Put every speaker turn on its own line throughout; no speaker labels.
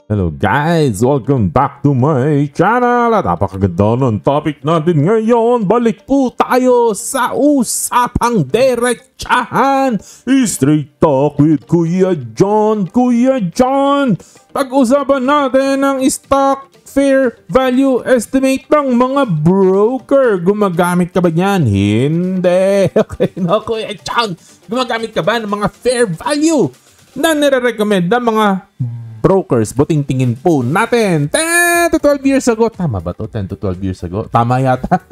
Hello guys! Welcome back to my channel! At napakaganda ng topic natin ngayon. Balik po tayo sa usapang derechahan. Straight talk with Kuya John. Kuya John! Pag-usapan natin ang stock fair value estimate ng mga broker. Gumagamit ka ba niyan? Hindi! Okay, no Kuya John! Gumagamit ka ba ng mga fair value na nire-recommend ng mga brokers? Buting tingin po natin 10 to 12 years ago. Tama ba to? 10 to 12 years ago? Tama yata.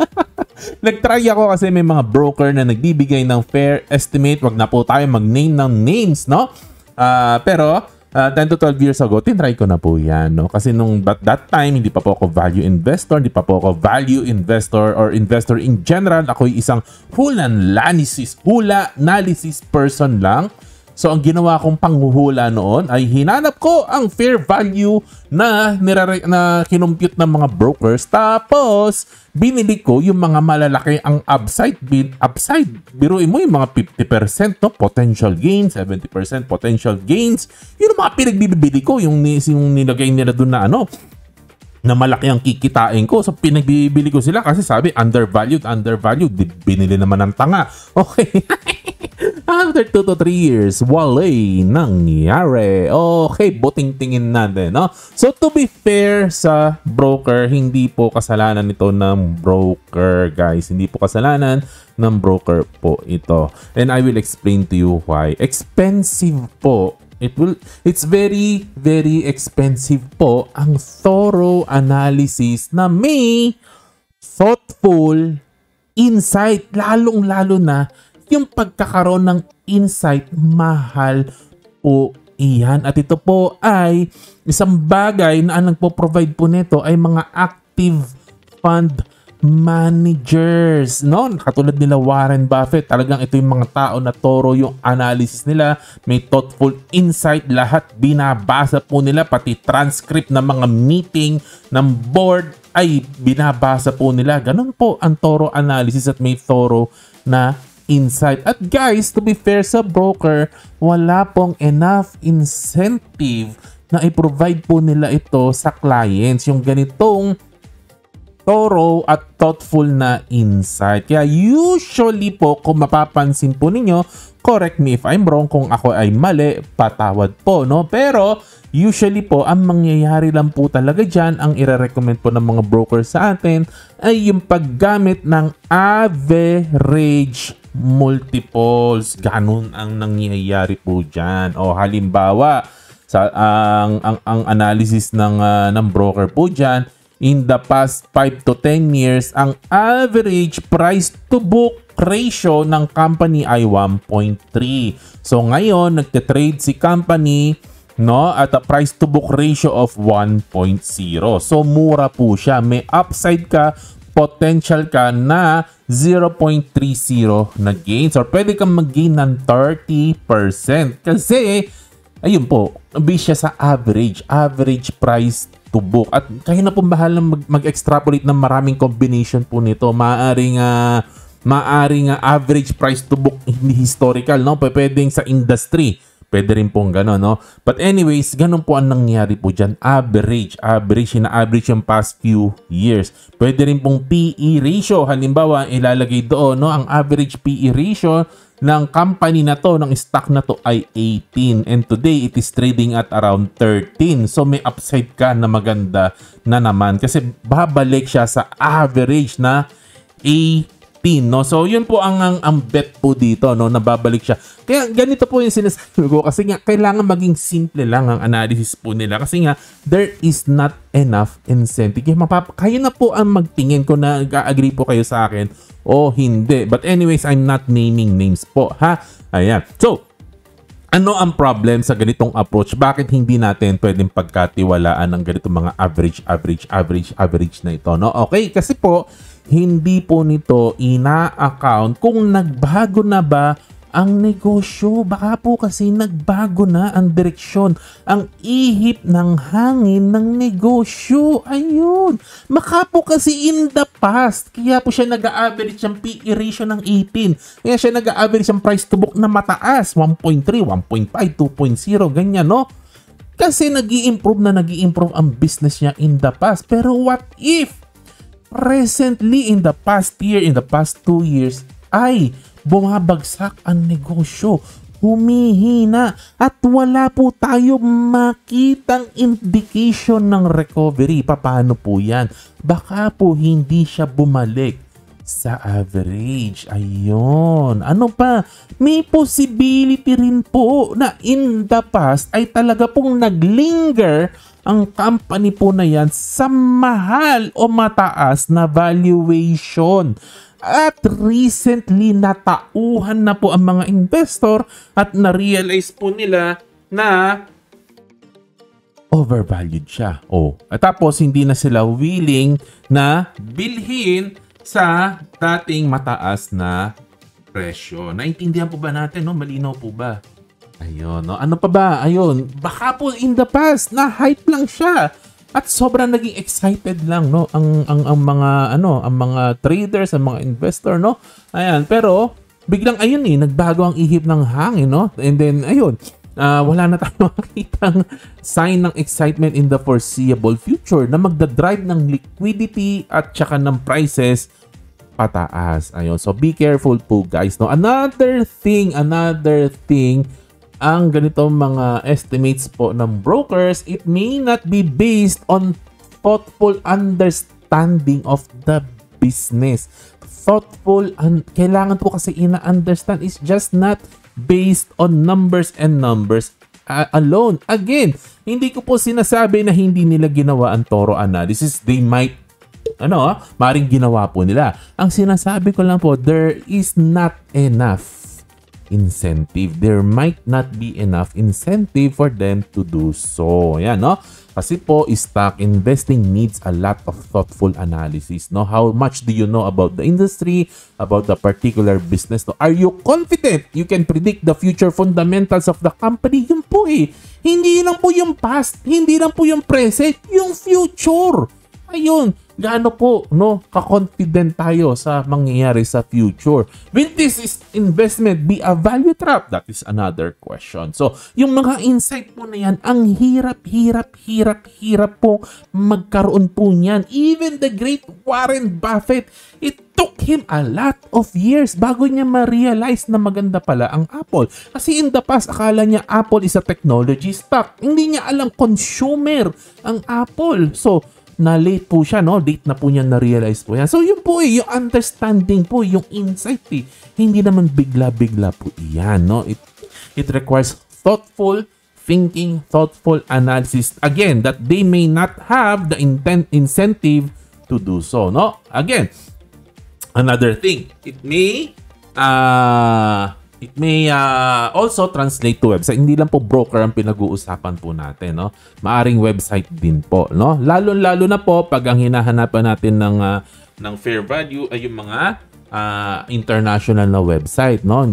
Nag-try ako kasi may mga broker na nagbibigay ng fair estimate. Wag na po tayo mag-name ng names, no? Pero 10 to 12 years ago, tinry ko na po yan, no? Kasi nung that time, hindi pa po ako value investor, hindi pa po ako value investor or investor in general. Ako'y isang hula analysis person lang. So, ang ginawa kong panghuhula noon ay hinanap ko ang fair value na kinumpute ng mga brokers. Tapos, binili ko yung mga malalaki ang upside. Biruin mo yung mga 50%, no? Potential gains, 70% potential gains. Yun ang mga pinagbibili ko. Yung nilagay nila doon na na malaki ang kikitain ko. So, pinagbibili ko sila kasi sabi, undervalued. Binili naman ng tanga. Okay. After 2 to 3 years, wala nangyari. Okay, buting tingin natin, no? So, to be fair sa broker, hindi po kasalanan ito ng broker, guys. Hindi po kasalanan ng broker po ito. And I will explain to you why. Expensive po. It's very, very expensive po ang thorough analysis na may thoughtful insight. Lalong-lalo na yung pagkakaroon ng insight, mahal po iyan. At ito po ay isang bagay na ang nagpo-provide po nito ay mga active fund managers, no? Katulad nila Warren Buffett. Talagang ito yung mga tao na toro yung analysis nila. May thoughtful insight. Lahat binabasa po nila. Pati transcript ng mga meeting ng board ay binabasa po nila. Ganun po ang toro analysis at may thorough na insight. At guys, to be fair sa broker, wala pong enough incentive na i-provide po nila ito sa clients. Yung ganitong thorough at thoughtful na insight. Kaya usually po, kung mapapansin po ninyo, correct me if I'm wrong, kung ako ay mali, patawad po, no? Pero usually po, ang mangyayari lang po talaga dyan, ang ire-recommend po ng mga brokers sa atin, ay yung paggamit ng average multiples. Ganun ang nangyayari po dyan. O halimbawa, ang analysis ng broker po dyan, in the past 5 to 10 years, ang average price to book ratio ng company ay 1.3. So ngayon, nagte-trade si company, no, at a price to book ratio of 1.0. So mura po siya. May upside ka, potential ka na 0.30 na gains, or pwede kang mag-gain ng 30%. Kasi, ayun po, base siya sa average price to book. At kayo na po bahala mag-extrapolate ng maraming combination po nito. Maaring average price to book, hindi historical, no? Pwedeng sa industry. Pwede rin pong gano'n, no? But anyways, ganun po ang nangyari po dyan. Average yung past few years. Pwede rin pong PE ratio. Halimbawa, ilalagay doon, no? Ang average PE ratio ng company na to, ng stock na to ay 18. And today, it is trading at around 13. So, may upside ka na maganda na naman. Kasi babalik siya sa average na 18. No? So, yun po ang bet po dito, no? Nababalik siya. Kaya ganito po yung sinasabi ko. Kasi nga, kailangan maging simple lang ang analysis po nila. Kasi nga, there is not enough incentive. Kaya na po ang magtingin ko na agree po kayo sa akin o hindi. But anyways, I'm not naming names po, ha? Ayan. So, ano ang problem sa ganitong approach? Bakit hindi natin pwedeng pagkatiwalaan ng ganitong mga average na ito, no? Okay, kasi po, hindi po nito ina-account kung nagbago na ba ang negosyo. Baka po kasi nagbago na ang direksyon, ang ihip ng hangin ng negosyo. Ayun. Baka po kasi in the past, kaya po siya nag-average ang PE ratio ng 18. Kaya siya nag-average ang price to book na mataas, 1.3, 1.5, 2.0, ganyan, no? Kasi nag-i-improve ang business niya in the past. Pero what if presently in the past year, in the past 2 years, ay bumabagsak ang negosyo, humihina, at wala po tayo makitang indication ng recovery? Paano po yan? Baka po hindi siya bumalik sa average. Ayun. Ano pa? May possibility rin po na in the past ay talaga pong naglinger ang company po na yan sa mahal o mataas na valuation. At recently natauhan na po ang mga investor at na-realize po nila na overvalued siya. At tapos hindi na sila willing na bilhin sa dating mataas na presyo. Naintindihan po ba natin, no? Malinaw po ba? Ayun, no? Ano pa ba? Ayun, baka po in the past na hype lang siya at sobrang naging excited lang, no, ang mga traders, ang mga investor, no? Ayan, pero biglang ayun nagbago ang ihip ng hangin, no? And then ayun, wala na tayong makitang sign ng excitement in the foreseeable future na magdadrive ng liquidity at saka ng prices pataas. Ayun. So be careful po, guys, no? Another thing, ang ganitong mga estimates po ng brokers, it may not be based on thoughtful understanding of the business. Kailangan po kasi ina-understand, is just not based on numbers and numbers alone. Again, hindi ko po sinasabi na hindi nila ginawa ang thorough analysis. They might, maring ginawa po nila. Ang sinasabi ko lang po, there is not enough incentive. There might not be enough incentive for them to do so. Yan, no? Kasi po, stock investing needs a lot of thoughtful analysis, no? How much do you know about the industry, about the particular business, no? Are you confident you can predict the future fundamentals of the company? Yun po Hindi lang po yung past, hindi lang po yung present, yung future. Ayun, gaano po, no, ka-confident tayo sa mangyayari sa future? Will this investment be a value trap? That is another question. So, yung mga insight po na yan, ang hirap po magkaroon po niyan. Even the great Warren Buffett, it took him a lot of years bago niya ma-realize na maganda pala ang Apple. Kasi in the past, akala niya Apple is a technology stock. Hindi niya alam consumer ang Apple. So, na-late po siya, no? Late na po niya na-realize po yan. So, yun po yung understanding po, yung insight Hindi naman bigla-bigla po yan, no? It requires thoughtful thinking, thoughtful analysis. Again, that they may not have the incentive to do so, no? Again, another thing, it may also translate to website. Hindi lang po broker ang pinag-uusapan po natin, no? Maaring website din po, no? Lalo na po pag ang hinahanapan natin ng fair value ay yung mga international na website, no?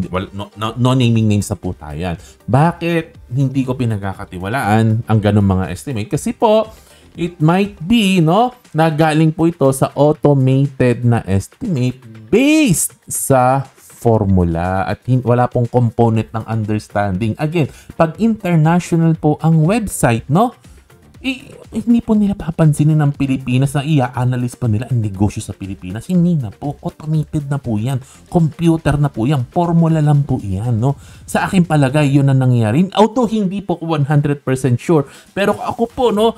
No naming names na po tayo yan. Bakit hindi ko pinagkakatiwalaan ang ganung mga estimate? Kasi po, it might be, no, na galing po ito sa automated na estimate based sa formula at wala pong component ng understanding. Again, pag international po ang website, no, hindi po nila papansinin ng Pilipinas na i-analyze pa nila ang negosyo sa Pilipinas. Hindi na po. Automated na po yan. Computer na po yan. Formula lang po yan, no? Sa aking palagay, yun ang nangyari. Although hindi po 100% sure. Pero ako po, no,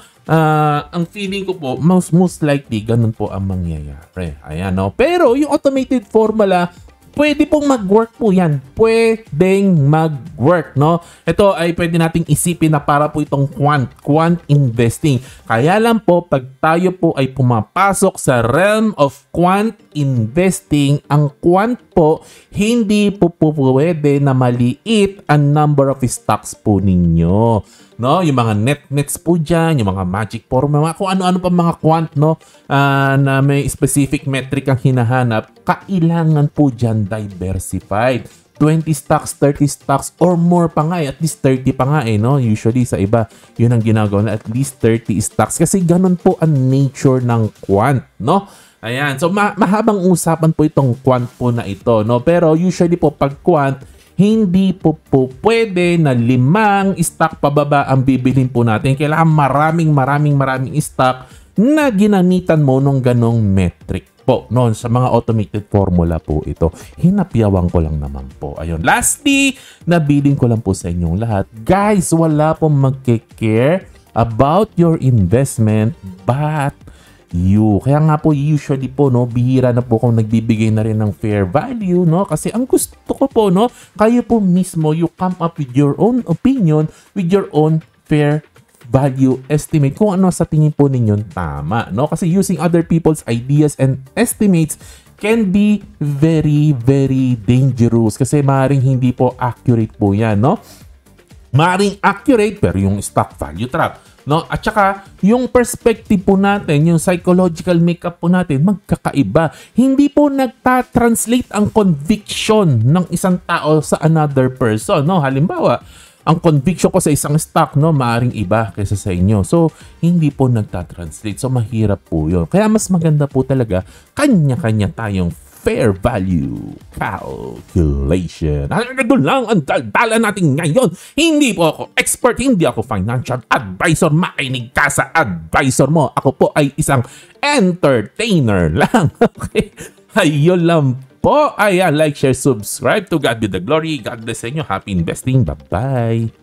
ang feeling ko po, most likely, ganun po ang mangyayari. Ayan, no? Pero yung automated formula, pwede pong mag-work po yan. Pwedeng mag-work, no? Ito ay pwede nating isipin na para po itong quant investing. Kaya lang po, pag tayo po ay pumapasok sa realm of quant investing, ang quant po, hindi po pwede na maliit ang number of stocks po ninyo. No, yung mga nets po dyan, yung mga magic formula, kung ano-ano pa mga quant, no, na may specific metric ang hinahanap, kailangan po dyan diversified. 20 stocks, 30 stocks, or more pa nga, at least 30 pa nga no, usually sa iba, yun ang ginagawa na at least 30 stocks, kasi ganun po ang nature ng quant, no. Ayan, so mahabang usapan po itong quant po na ito, no, pero usually po pag quant, Hindi po pwede na 5 stock pababa ang bibilhin po natin. Kailangan maraming stock na ginamitan mo nung ganong metric po. No, sa mga automated formula po ito. Hinapyawan ko lang naman po. Ayun. Lastly, nabiling ko lang po sa inyong lahat. Guys, wala pong magkikare about your investment but you. Kaya nga po usually po no, bihira na po kung nagbibigay na rin ng fair value no, kasi ang gusto ko po no, kayo po mismo you come up with your own opinion, with your own fair value estimate kung ano sa tingin po ninyo tama no, kasi using other people's ideas and estimates can be very dangerous kasi maaaring hindi po accurate po yan no. Maaaring accurate pero yung stock value trap no, at saka yung perspective po natin, yung psychological makeup po natin magkakaiba. Hindi po nagta-translate ang conviction ng isang tao sa another person no. Halimbawa, ang conviction ko sa isang stock no, maaring iba kaysa sa inyo. So, hindi po nagta-translate. So, mahirap po 'yon. Kaya mas maganda po talaga kanya-kanya tayong fair value calculation. Hanggang lang ang daldala natin ngayon. Hindi po ako expert, hindi ako financial advisor. Makinig ka sa advisor mo. Ako po ay isang entertainer lang. Okay? Ayun lang po. Ayan, like, share, subscribe. To God be the glory. God bless sa inyo. Happy investing. Bye-bye.